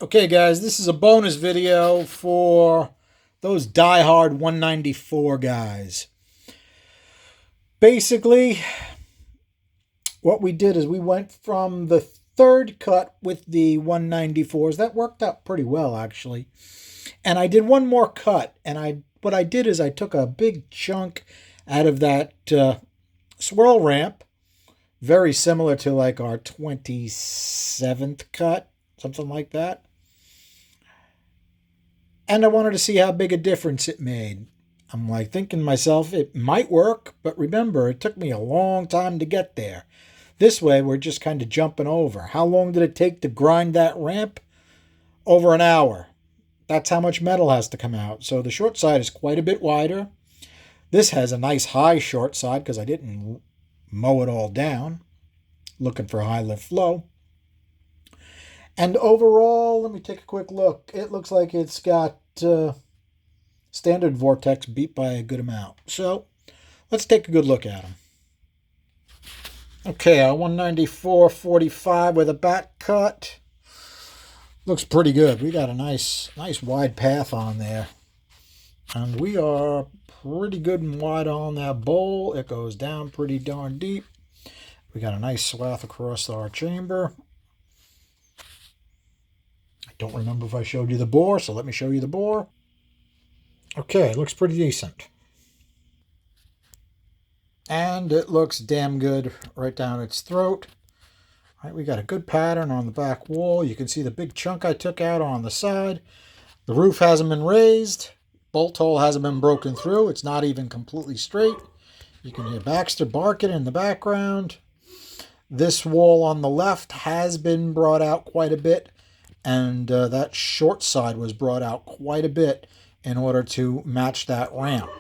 Okay, guys, this is a bonus video for those die-hard 194 guys. Basically, what we did is we went from the third cut with the 194s. That worked out pretty well, actually. And I did one more cut, and what I did is I took a big chunk out of that swirl ramp, very similar to like our 27th cut, something like that. And I wanted to see how big a difference it made. I'm like thinking to myself, it might work, but remember, it took me a long time to get there. This way, we're just kind of jumping over. How long did it take to grind that ramp? Over an hour. That's how much metal has to come out. So the short side is quite a bit wider. This has a nice high short side because I didn't mow it all down. Looking for high lift flow. And overall, let me take a quick look. It looks like it's got standard vortex beat by a good amount. So let's take a good look at them. Okay, our 194/45 with a back cut. Looks pretty good. We got a nice wide path on there. And we are pretty good and wide on that bowl. It goes down pretty darn deep. We got a nice swath across our chamber. Don't remember if I showed you the bore, so let me show you the bore. Okay, it looks pretty decent. And it looks damn good right down its throat. All right, we got a good pattern on the back wall. You can see the big chunk I took out on the side. The roof hasn't been raised. Bolt hole hasn't been broken through. It's not even completely straight. You can hear Baxter barking in the background. This wall on the left has been brought out quite a bit. And that short side was brought out quite a bit in order to match that ramp.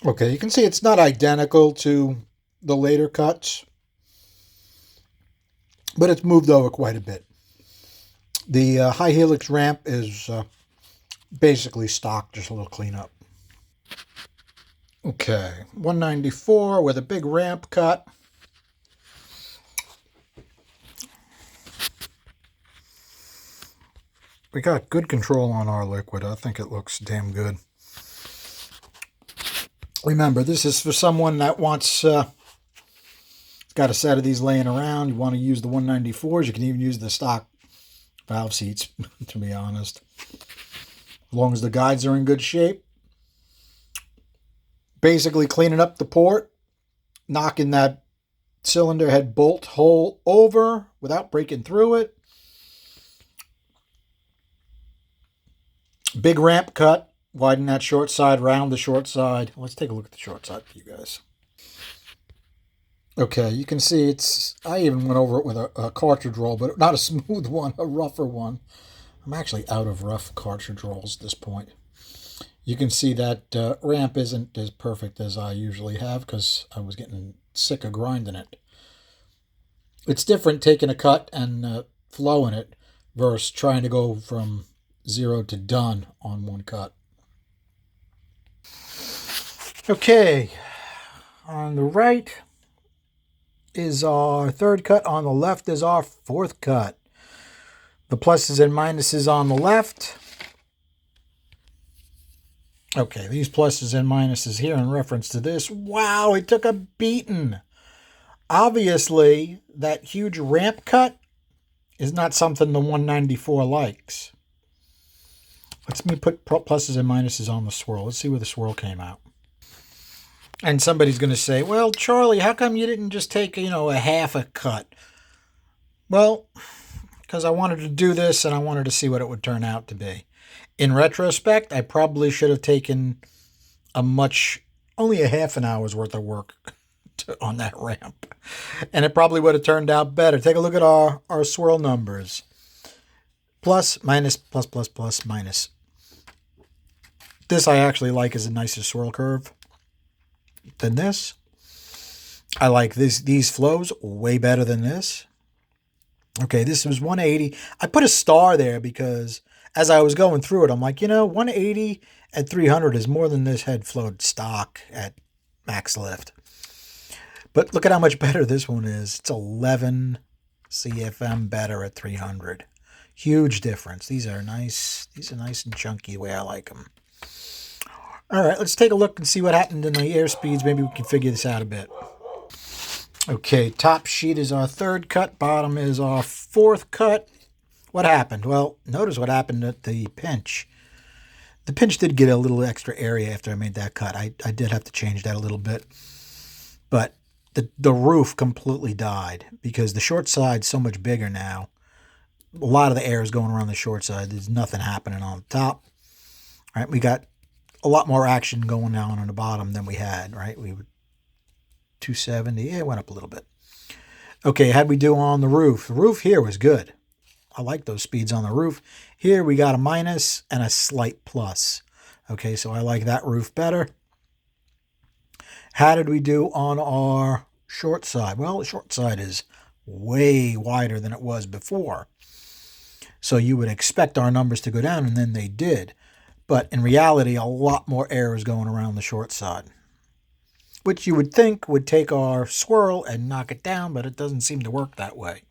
Okay, you can see it's not identical to the later cuts, but it's moved over quite a bit. The high helix ramp is basically stock, just a little cleanup. Okay, 194 with a big ramp cut. We got good control on our liquid. I think it looks damn good. Remember, this is for someone that wants, got a set of these laying around. You want to use the 194s. You can even use the stock valve seats, to be honest. As long as the guides are in good shape. Basically cleaning up the port, knocking that cylinder head bolt hole over without breaking through it. Big ramp cut, widen that short side, round the short side. Let's take a look at the short side for you guys. Okay, you can see I even went over it with a cartridge roll, but not a smooth one, a rougher one. I'm actually out of rough cartridge rolls at this point. You can see that ramp isn't as perfect as I usually have because I was getting sick of grinding it. It's different taking a cut and flowing it versus trying to go from 0 to done on one cut. Okay, on the right is our third cut. On the left is our fourth cut. The pluses and minuses on the left. Okay, these pluses and minuses here in reference to this. Wow, it took a beating. Obviously, that huge ramp cut is not something the 194 likes. Let me put pluses and minuses on the swirl. Let's see where the swirl came out. And somebody's going to say, well, Charlie, how come you didn't just take, a half a cut? Well, because I wanted to do this and I wanted to see what it would turn out to be. In retrospect, I probably should have taken only a half an hour's worth of work on that ramp. And it probably would have turned out better. Take a look at our swirl numbers. Plus, minus, plus, plus, plus, minus. This I actually like as a nicer swirl curve than this. I like these flows way better than this. Okay, this was 180. I put a star there because as I was going through it, I'm like, 180 at 300 is more than this head flowed stock at max lift. But look at how much better this one is. It's 11 CFM better at 300. Huge difference. These are nice. These are nice and chunky the way I like them. All right, let's take a look and see what happened in the air speeds. Maybe we can figure this out a bit. Okay, top sheet is our third cut. Bottom is our fourth cut. What happened? Well, notice what happened at the pinch. The pinch did get a little extra area after I made that cut. I did have to change that a little bit. But the roof completely died because the short side's so much bigger now. A lot of the air is going around the short side. There's nothing happening on the top. All right, we got a lot more action going down on the bottom than we had, right? We were 270. Yeah, it went up a little bit. Okay, how'd we do on the roof? The roof here was good. I like those speeds on the roof. Here we got a minus and a slight plus. Okay, so I like that roof better. How did we do on our short side? Well, the short side is way wider than it was before. So you would expect our numbers to go down, and then they did. But in reality, a lot more air is going around the short side, which you would think would take our swirl and knock it down, but it doesn't seem to work that way.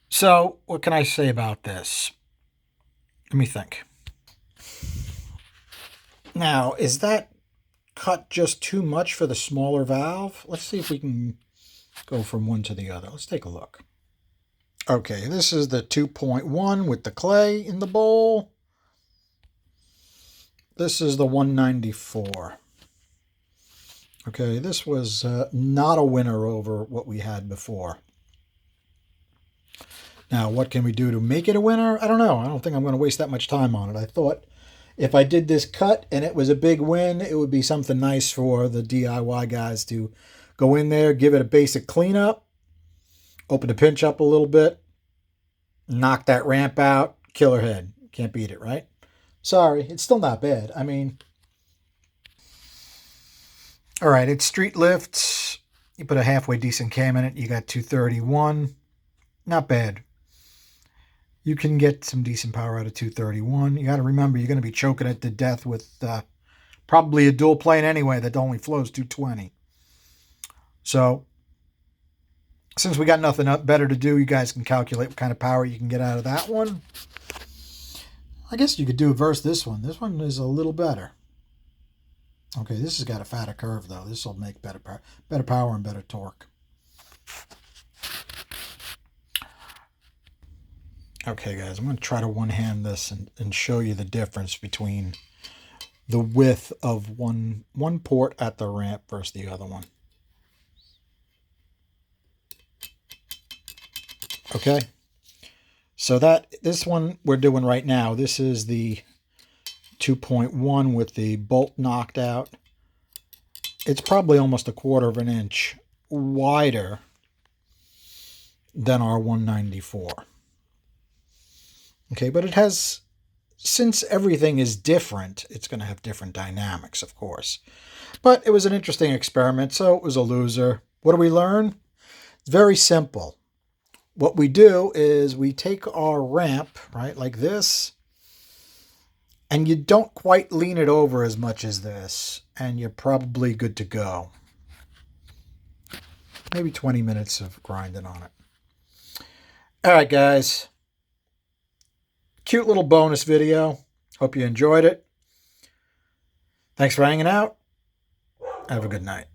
So what can I say about this? Let me think. Now, is that cut just too much for the smaller valve? Let's see if we can go from one to the other. Let's take a look. Okay, this is the 2.1 with the clay in the bowl. This is the 194. Okay, this was not a winner over what we had before. Now, what can we do to make it a winner? I don't know. I don't think I'm going to waste that much time on it. I thought if I did this cut and it was a big win, it would be something nice for the DIY guys to go in there, give it a basic cleanup, open the pinch up a little bit, knock that ramp out, killer head. Can't beat it, right? Sorry, it's still not bad. I mean, all right, it's street lifts. You put a halfway decent cam in it, you got 231. Not bad. You can get some decent power out of 231. You got to remember, you're going to be choking it to death with probably a dual plane anyway that only flows 220. So, since we got nothing better to do, you guys can calculate what kind of power you can get out of that one. I guess you could do it versus this one. This one is a little better. Okay, this has got a fatter curve, though. This will make better power and better torque. Okay, guys, I'm going to try to one-hand this and show you the difference between the width of one port at the ramp versus the other one. Okay, so this one we're doing right now, this is the 2.1 with the bolt knocked out. It's probably almost a quarter of an inch wider than our 194. Okay, but it has, since everything is different, it's going to have different dynamics, of course. But it was an interesting experiment, so it was a loser. What do we learn? It's very simple. What we do is we take our ramp, right, like this, and you don't quite lean it over as much as this, and you're probably good to go. Maybe 20 minutes of grinding on it. All right, guys. Cute little bonus video. Hope you enjoyed it. Thanks for hanging out. Have a good night.